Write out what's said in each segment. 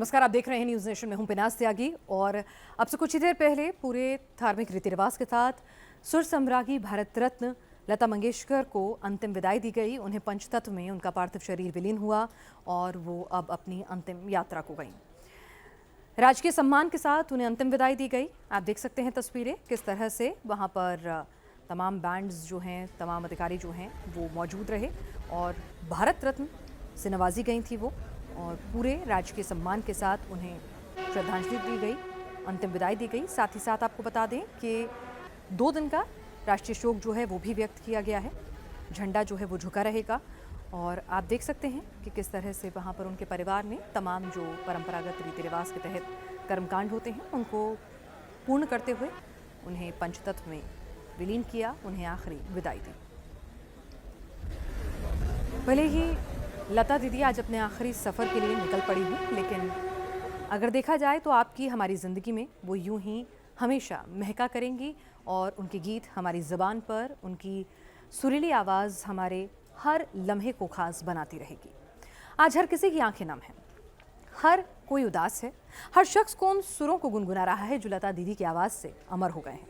नमस्कार, आप देख रहे हैं न्यूज़ नेशन में हूं पिनास त्यागी। और अब से कुछ ही देर पहले पूरे धार्मिक रीति रिवाज के साथ सुर सम्राज्ञी भारत रत्न लता मंगेशकर को अंतिम विदाई दी गई। उन्हें पंचतत्व में उनका पार्थिव शरीर विलीन हुआ और वो अब अपनी अंतिम यात्रा को गई। राजकीय सम्मान के साथ उन्हें अंतिम विदाई दी गई। आप देख सकते हैं तस्वीरें किस तरह से वहाँ पर तमाम बैंड्स जो हैं, तमाम अधिकारी जो हैं वो मौजूद रहे और भारत रत्न से नवाजी गई थी वो, और पूरे राजकीय सम्मान के साथ उन्हें श्रद्धांजलि दी गई, अंतिम विदाई दी गई। साथ ही साथ आपको बता दें कि 2 दिन का राष्ट्रीय शोक जो है वो भी व्यक्त किया गया है। झंडा जो है वो झुका रहेगा और आप देख सकते हैं कि किस तरह से वहाँ पर उनके परिवार ने तमाम जो परंपरागत रीति रिवाज के तहत कर्मकांड होते हैं उनको पूर्ण करते हुए उन्हें पंचतत्व में विलीन किया, उन्हें आखिरी विदाई दी। भले ही लता दीदी आज अपने आखिरी सफ़र के लिए निकल पड़ी हुई, लेकिन अगर देखा जाए तो आपकी हमारी ज़िंदगी में वो यूं ही हमेशा महका करेंगी और उनके गीत हमारी ज़बान पर, उनकी सुरीली आवाज़ हमारे हर लम्हे को खास बनाती रहेगी। आज हर किसी की आंखें नम हैं, हर कोई उदास है, हर शख्स को उन सुरों को गुनगुना रहा है जो लता दीदी की आवाज़ से अमर हो गए हैं।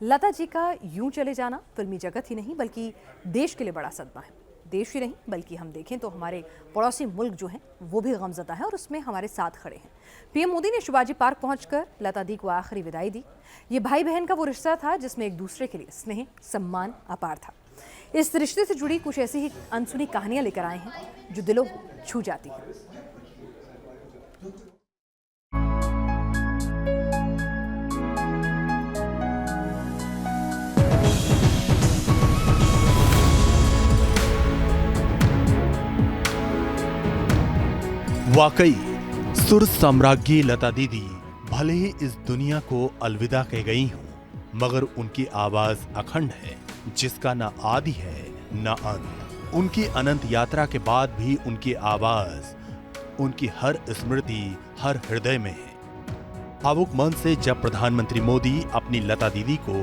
लता जी का यूं चले जाना फिल्मी जगत ही नहीं बल्कि देश के लिए बड़ा सदमा है। देश ही नहीं बल्कि हम देखें तो हमारे पड़ोसी मुल्क जो हैं वो भी गमज़दा है और उसमें हमारे साथ खड़े हैं। पीएम मोदी ने शिवाजी पार्क पहुंचकर लता दी को आखिरी विदाई दी। ये भाई बहन का वो रिश्ता था जिसमें एक दूसरे के लिए स्नेह सम्मान अपार था। इस रिश्ते से जुड़ी कुछ ऐसी ही अनसुनी कहानियां लेकर आए हैं जो दिलों को छू जाती हैं। वाकई सुर सम्राज्ञी लता दीदी भले ही इस दुनिया को अलविदा कह गई हों, मगर उनकी आवाज अखंड है जिसका न आदि है न अंत। उनकी अनंत यात्रा के बाद भी उनकी आवाज, उनकी हर स्मृति हर हृदय में है। भावुक मन से जब प्रधानमंत्री मोदी अपनी लता दीदी को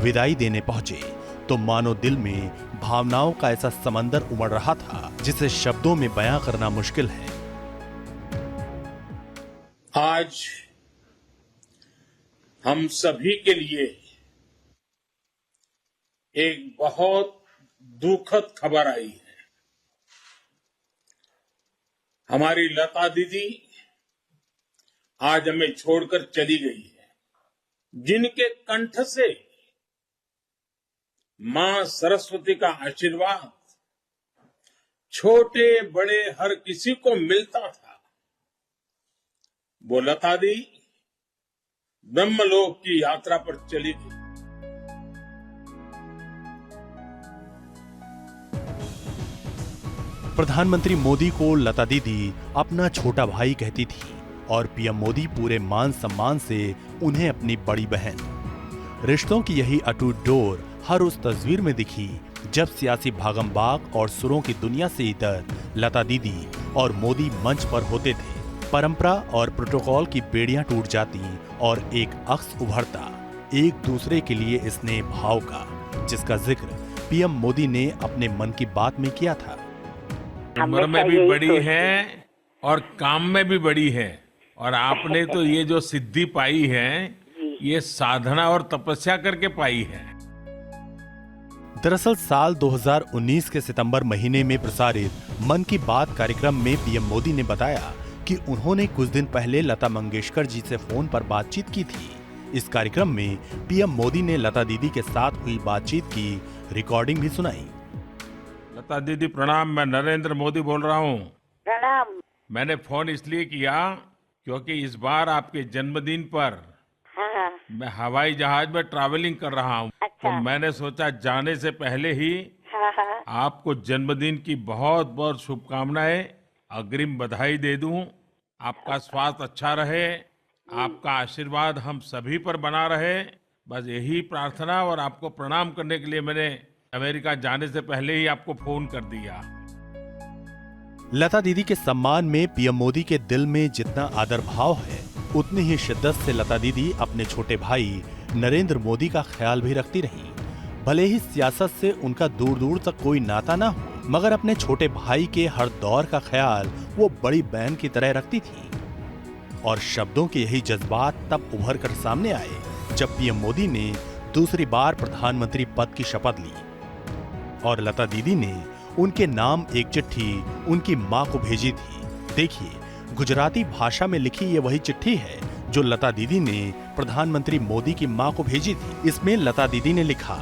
विदाई देने पहुंचे तो मानो दिल में भावनाओं का ऐसा समंदर उमड़ रहा था जिसे शब्दों में बयां करना मुश्किल है। आज हम सभी के लिए एक बहुत दुखद खबर आई है। हमारी लता दीदी आज हमें छोड़कर चली गई है, जिनके कंठ से मां सरस्वती का आशीर्वाद छोटे बड़े हर किसी को मिलता था। वो लता दी ब्रह्मलोक की यात्रा पर चली गई। प्रधानमंत्री मोदी को लता दीदी अपना छोटा भाई कहती थी और पीएम मोदी पूरे मान सम्मान से उन्हें अपनी बड़ी बहन। रिश्तों की यही अटूट डोर हर उस तस्वीर में दिखी जब सियासी भागम-भाग और सुरों की दुनिया से इतर लता दीदी और मोदी मंच पर होते थे। परंपरा और प्रोटोकॉल की बेड़ियां टूट जाती और एक अक्स उभरता एक दूसरे के लिए स्नेह भाव का, जिसका जिक्र पीएम मोदी ने अपने मन की बात में किया था। उम्र में भी बड़ी है और काम में भी बड़ी है, और आपने तो ये जो सिद्धि पाई है ये साधना और तपस्या करके पाई है। दरअसल साल 2019 के सितंबर महीने में प्रसारित मन की बात कार्यक्रम में पीएम मोदी ने बताया कि उन्होंने कुछ दिन पहले लता मंगेशकर जी से फोन पर बातचीत की थी। इस कार्यक्रम में पीएम मोदी ने लता दीदी के साथ हुई बातचीत की रिकॉर्डिंग भी सुनाई। लता दीदी प्रणाम, मैं नरेंद्र मोदी बोल रहा हूँ। प्रणाम। मैंने फोन इसलिए किया क्योंकि इस बार आपके जन्मदिन पर हाँ। मैं हवाई जहाज में ट्रैवलिंग कर रहा हूँ। अच्छा। तो मैंने सोचा जाने से पहले ही हाँ। आपको जन्मदिन की बहुत बहुत शुभकामनाएं, अग्रिम बधाई दे दूं। आपका स्वास्थ्य अच्छा रहे, आपका आशीर्वाद हम सभी पर बना रहे, बस यही प्रार्थना। और आपको प्रणाम करने के लिए मैंने अमेरिका जाने से पहले ही आपको फोन कर दिया। लता दीदी के सम्मान में पीएम मोदी के दिल में जितना आदर भाव है, उतनी ही शिद्दत से लता दीदी अपने छोटे भाई नरेंद्र मोदी का ख्याल भी रखती रहीं। भले ही सियासत से उनका दूर दूर तक कोई नाता ना हो, मगर अपने छोटे भाई के हर दौर का ख्याल वो बड़ी बहन की तरह रखती थी। और शब्दों के यही जज्बात तब उभर कर सामने आए जब पीएम मोदी ने दूसरी बार प्रधानमंत्री पद की शपथ ली और लता दीदी ने उनके नाम एक चिट्ठी उनकी मां को भेजी थी। देखिए, गुजराती भाषा में लिखी ये वही चिट्ठी है जो लता दीदी ने प्रधानमंत्री मोदी की मां को भेजी थी। इसमें लता दीदी ने लिखा,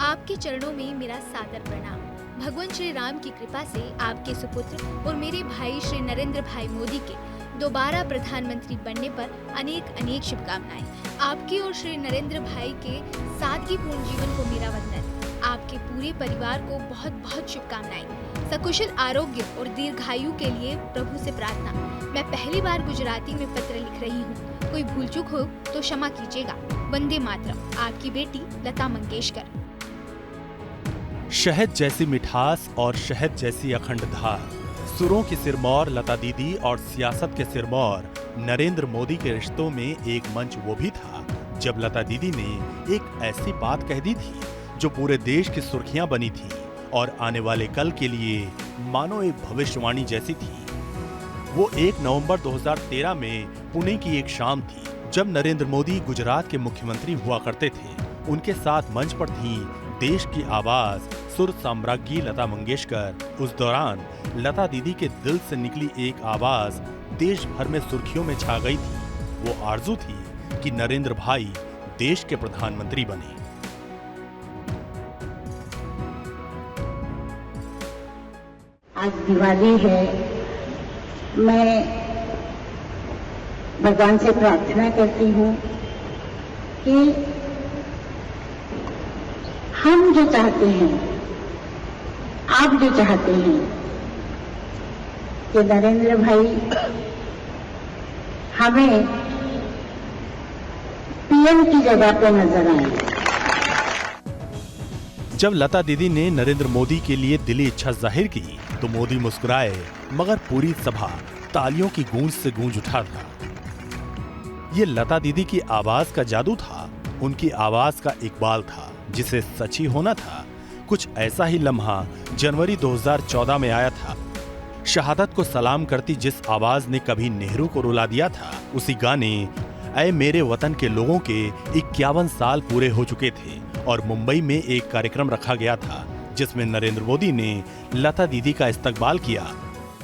आपके चरणों में मेरा सादर प्रणाम। भगवान श्री राम की कृपा से आपके सुपुत्र और मेरे भाई श्री नरेंद्र भाई मोदी के दोबारा प्रधानमंत्री बनने पर अनेक अनेक शुभकामनाएं। आपके और श्री नरेंद्र भाई के सादगीपूर्ण जीवन को मेरा वंदन। आपके पूरे परिवार को बहुत बहुत शुभकामनाएं। सकुशल आरोग्य और दीर्घायु के लिए प्रभु से प्रार्थना। मैं पहली बार गुजराती में पत्र लिख रही हूँ, कोई भूल चूक हो तो क्षमा कीजिएगा। वंदे मातरम। आपकी बेटी लता मंगेशकर। शहद जैसी मिठास और शहद जैसी अखंड धार, सुरों की सिरमौर लता दीदी और सियासत के सिरमौर नरेंद्र मोदी के रिश्तों में एक मंच वो भी था जब लता दीदी ने एक ऐसी बात कह दी थी जो पूरे देश की सुर्खियां बनी थी और आने वाले कल के लिए मानो एक भविष्यवाणी जैसी थी। वो 1 नवंबर 2013 में पुणे की एक शाम थी जब नरेंद्र मोदी गुजरात के मुख्यमंत्री हुआ करते थे। उनके साथ मंच पर थी देश की आवाज सुर साम्राज्ञी लता मंगेशकर। उस दौरान लता दीदी के दिल से निकली एक आवाज देश भर में सुर्खियों में छा गई थी। वो आरजू थी कि नरेंद्र भाई देश के प्रधानमंत्री बने। आज दिवाली है, मैं भगवान से प्रार्थना करती हूँ कि हम जो चाहते हैं, आप जो चाहते हैं कि नरेंद्र भाई हमें पीएम की जगह पे नजर आए। जब लता दीदी ने नरेंद्र मोदी के लिए दिली इच्छा जाहिर की तो मोदी मुस्कुराए, मगर पूरी सभा तालियों की गूंज से गूंज उठा था। ये लता दीदी की आवाज का जादू था, उनकी आवाज का इकबाल था जिसे सच ही होना था। कुछ ऐसा ही लम्हा जनवरी 2014 में आया था। शहादत को सलाम करती जिस आवाज ने कभी नेहरू को रुला दिया था, उसी गाने ऐ मेरे वतन के लोगों के 51 साल पूरे हो चुके थे और मुंबई में एक कार्यक्रम रखा गया था जिसमें नरेंद्र मोदी ने लता दीदी का इस्तकबाल किया।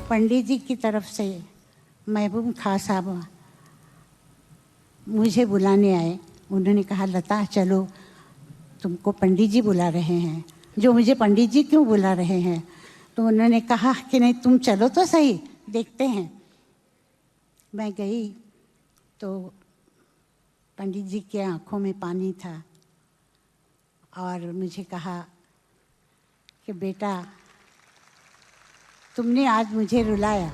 पंडित जी की तरफ से महबूब खां साहब मुझे बुलाने आए। उन्होंने कहा, लता चलो, तुमको पंडित जी बुला रहे हैं। जो मुझे पंडित जी क्यों बुला रहे हैं? तो उन्होंने कहा कि नहीं, तुम चलो तो सही, देखते हैं। मैं गई तो पंडित जी के आंखों में पानी था और मुझे कहा कि बेटा, तुमने आज मुझे रुलाया।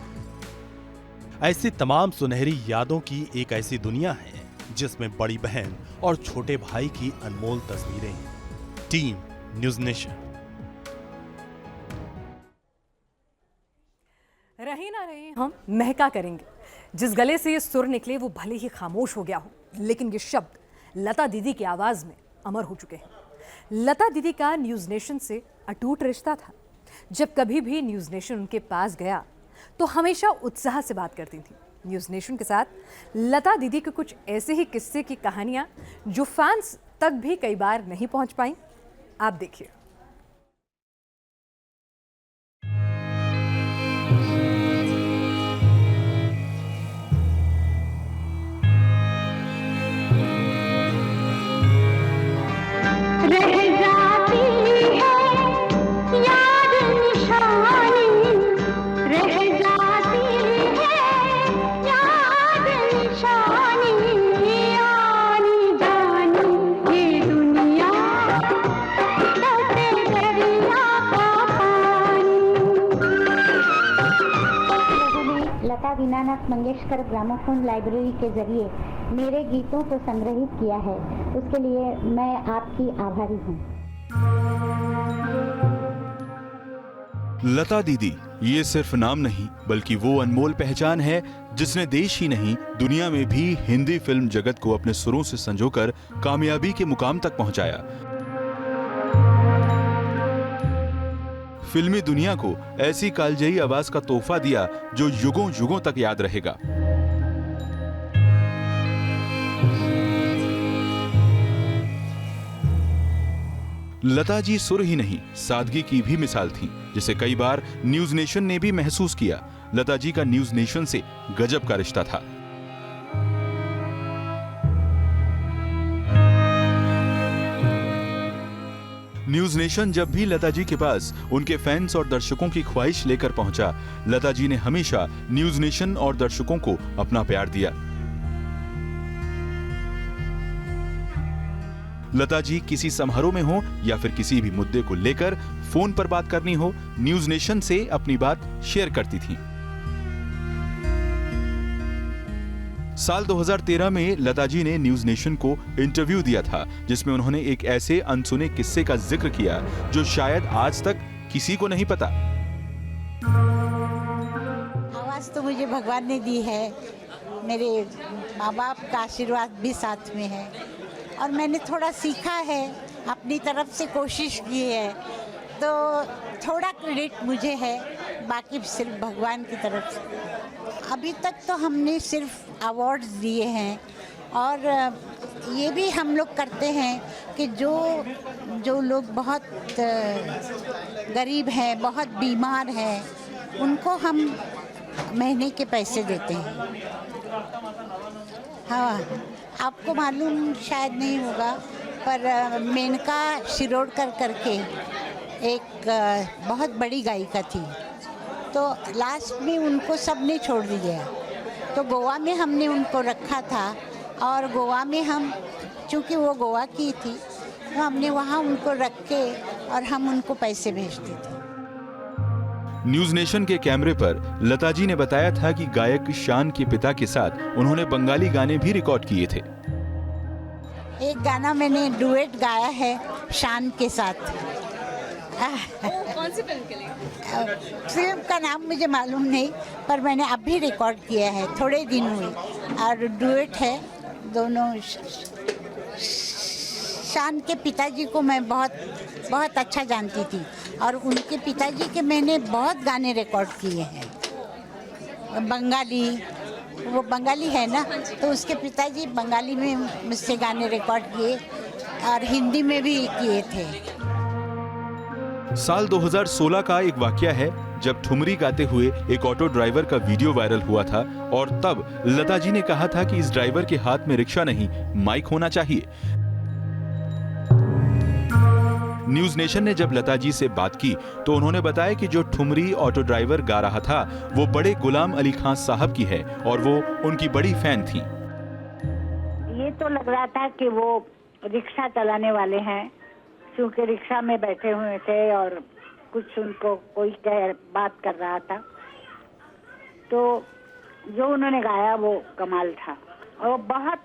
ऐसी तमाम सुनहरी यादों की एक ऐसी दुनिया है जिसमें बड़ी बहन और छोटे भाई की अनमोल तस्वीरें। Team news nation. रही ना रही हम महका करेंगे। जिस गले से ये सुर निकले वो भले ही खामोश हो गया हो, लेकिन ये शब्द लता दीदी की आवाज में अमर हो चुके हैं। लता दीदी का न्यूज़ नेशन से अटूट रिश्ता था। जब कभी भी न्यूज़ नेशन उनके पास गया तो हमेशा उत्साह से बात करती थी। न्यूज़ नेशन के साथ लता दीदी के कुछ ऐसे ही किस्से की कहानियां जो फैंस तक भी कई बार नहीं पहुंच पाई। आप देखिए। लता दीनानाथ मंगेशकर ग्रामोफोन लाइब्रेरी के जरिए मेरे गीतों को संग्रहित किया है, उसके लिए मैं आपकी आभारी हूँ। लता दीदी ये सिर्फ नाम नहीं बल्कि वो अनमोल पहचान है जिसने देश ही नहीं दुनिया में भी हिंदी फिल्म जगत को अपने सुरों से संजोकर कामयाबी के मुकाम तक पहुंचाया। फिल्मी दुनिया को ऐसी कालजयी आवाज का तोहफा दिया जो युगों युगों तक याद रहेगा। लता जी सुर ही नहीं, सादगी की भी मिसाल थी, जिसे कई बार न्यूज नेशन ने भी महसूस किया। लता जी का न्यूज नेशन से गजब का रिश्ता था। न्यूज नेशन जब भी लता जी के पास उनके फैंस और दर्शकों की ख्वाहिश लेकर पहुंचा, लता जी ने हमेशा न्यूज नेशन और दर्शकों को अपना प्यार दिया। लता जी किसी समारोह में हो या फिर किसी भी मुद्दे को लेकर फोन पर बात करनी हो, न्यूज नेशन से अपनी बात शेयर करती थी। साल 2013 में लता जी ने न्यूज नेशन को इंटरव्यू दिया था, जिसमें उन्होंने एक ऐसे अनसुने किस्से का जिक्र किया जो शायद आज तक किसी को नहीं पता। आवाज तो मुझे भगवान ने दी है, मेरे माँ बाप का आशीर्वाद भी साथ में है, और मैंने थोड़ा सीखा है, अपनी तरफ से कोशिश की है, तो थोड़ा क्रेडिट मुझे है, बाकी सिर्फ भगवान की तरफ से। अभी तक तो हमने सिर्फ अवार्ड्स दिए हैं, और ये भी हम लोग करते हैं कि जो लोग बहुत गरीब हैं, बहुत बीमार हैं, उनको हम महीने के पैसे देते हैं। हाँ, आपको मालूम शायद नहीं होगा, पर मेनका शिरोडकर करके एक बहुत बड़ी गायिका थी, तो लास्ट में उनको सबने छोड़ दिया, तो गोवा में हमने उनको रखा था, और गोवा में हम, चूँकि वो गोवा की थी, तो हमने वहाँ उनको रख के और हम उनको पैसे भेजते थे। न्यूज नेशन के कैमरे पर लता जी ने बताया था कि गायक शान के पिता के साथ उन्होंने बंगाली गाने भी रिकॉर्ड किए थे। एक गाना मैंने डुएट गाया है शान के साथ। कौन सी फिल्म के लिए? फिल्म का नाम मुझे मालूम नहीं, पर मैंने अभी रिकॉर्ड किया है, थोड़े दिन हुए, और डुएट है दोनों। शान के पिताजी को मैं बहुत अच्छा जानती थी, और उनके पिताजी के मैंने बहुत गाने रिकॉर्ड किए हैं। बंगाली, वो बंगाली है ना, तो उसके पिताजी बंगाली में मुझसे गाने रिकॉर्ड किए, और हिंदी में भी किए थे। साल 2016 का एक वाकया है जब ठुमरी गाते हुए एक ऑटो ड्राइवर का वीडियो वायरल हुआ था, और तब लता जी ने कहा था कि इस ड्राइवर के हाथ में रिक्शा नहीं, माइक होना चाहिए। न्यूज नेशन ने जब लता जी से बात की तो उन्होंने बताया कि जो ठुमरी ऑटो ड्राइवर गा रहा था वो बड़े गुलाम अली खान साहब की है, और वो उनकी बड़ी फैन थी। ये तो लग रहा था कि वो रिक्शा चलाने वाले हैं, क्योंकि रिक्शा में बैठे हुए थे और कुछ उनको कोई बात कर रहा था, तो जो उन्होंने गाया वो कमाल था, और बहुत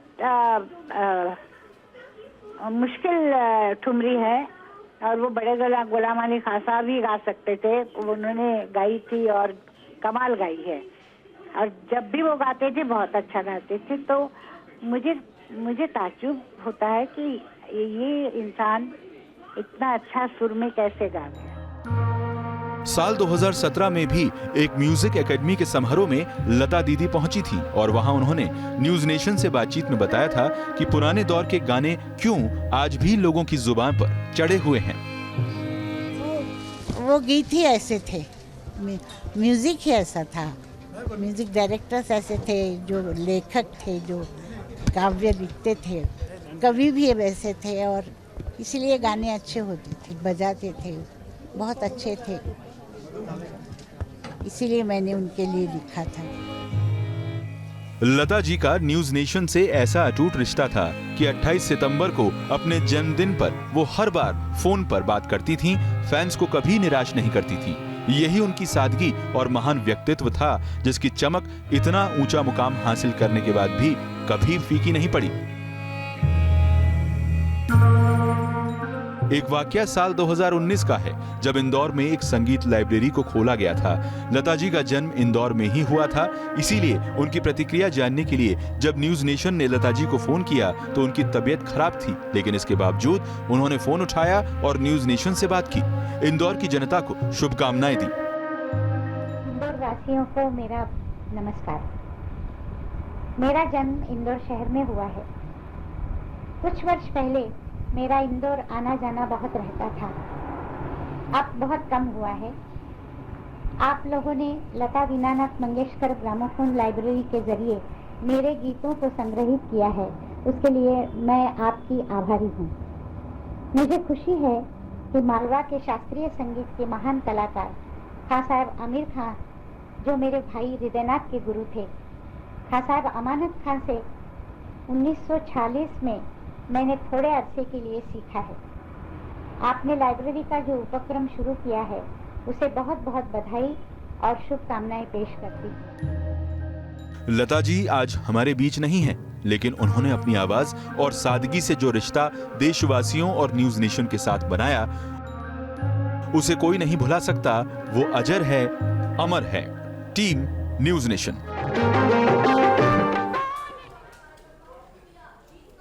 मुश्किल ठुमरी है, और वो बड़े गुलाम अली खान साहब भी गा सकते थे, उन्होंने गाई थी और कमाल गाई है, और जब भी वो गाते थे बहुत अच्छा गाते थे। तो मुझे ताज्जुब होता है कि ये इंसान इतना अच्छा सुर में कैसे गा गया। साल 2017 में भी एक म्यूजिक एकेडमी के समारोह में लता दीदी पहुंची थी, और वहां उन्होंने न्यूज नेशन से बातचीत में बताया था कि पुराने दौर के गाने क्यों आज भी लोगों की जुबान पर चढ़े हुए हैं। वो गीत ही ऐसे थे, म्यूजिक ही ऐसा था, म्यूजिक डायरेक्टर्स ऐसे थे, जो लेखक थे, जो काव्य लिखते थे, कवि भी वैसे थे, और इसीलिए गाने अच्छे होते थे, बजाते थे, बहुत अच्छे थे, इसीलिए मैंने उनके लिए लिखा था। लता जी का न्यूज नेशन से ऐसा अटूट रिश्ता था कि 28 सितंबर को अपने जन्मदिन पर वो हर बार फोन पर बात करती थीं, फैंस को कभी निराश नहीं करती थी। यही उनकी सादगी और महान व्यक्तित्व था, जिसकी चमक इतना ऊंचा मुकाम हासिल करने के बाद भी कभी फीकी नहीं पड़ी। एक वाकया साल 2019 का है, जब इंदौर में एक संगीत लाइब्रेरी को खोला गया था। लता जी का जन्म इंदौर में ही हुआ था, इसीलिए उनकी प्रतिक्रिया जानने के लिए जब न्यूज नेशन ने लता जी को फोन किया तो उनकी तबीयत खराब थी, लेकिन इसके बावजूद उन्होंने फोन उठाया और न्यूज नेशन से बात की। इंदौर की जनता को शुभकामनाएं दी। इंदौर वासियों को मेरा नमस्कार। मेरा जन्म इंदौर शहर में हुआ है, कुछ वर्ष पहले मेरा इंदौर आना जाना बहुत रहता था, अब बहुत कम हुआ है। आप लोगों ने लता दीनानाथ मंगेशकर ग्रामोफोन लाइब्रेरी के जरिए मेरे गीतों को संग्रहित किया है, उसके लिए मैं आपकी आभारी हूँ। मुझे खुशी है कि मालवा के शास्त्रीय संगीत के महान कलाकार खां साहब आमिर खां, जो मेरे भाई हृदयनाथ के गुरु थे, खां साहब अमानत खां से 1946 में मैंने थोड़े अरसे के लिए सीखा है। आपने लाइब्रेरी का जो उपक्रम शुरू किया है, उसे बहुत बहुत बधाई और शुभकामनाएं पेश करती हूँ। लता जी आज हमारे बीच नहीं हैं, लेकिन उन्होंने अपनी आवाज और सादगी से जो रिश्ता देशवासियों और न्यूज नेशन के साथ बनाया, उसे कोई नहीं भुला सकता। वो अजर है, अमर है। Team news nation.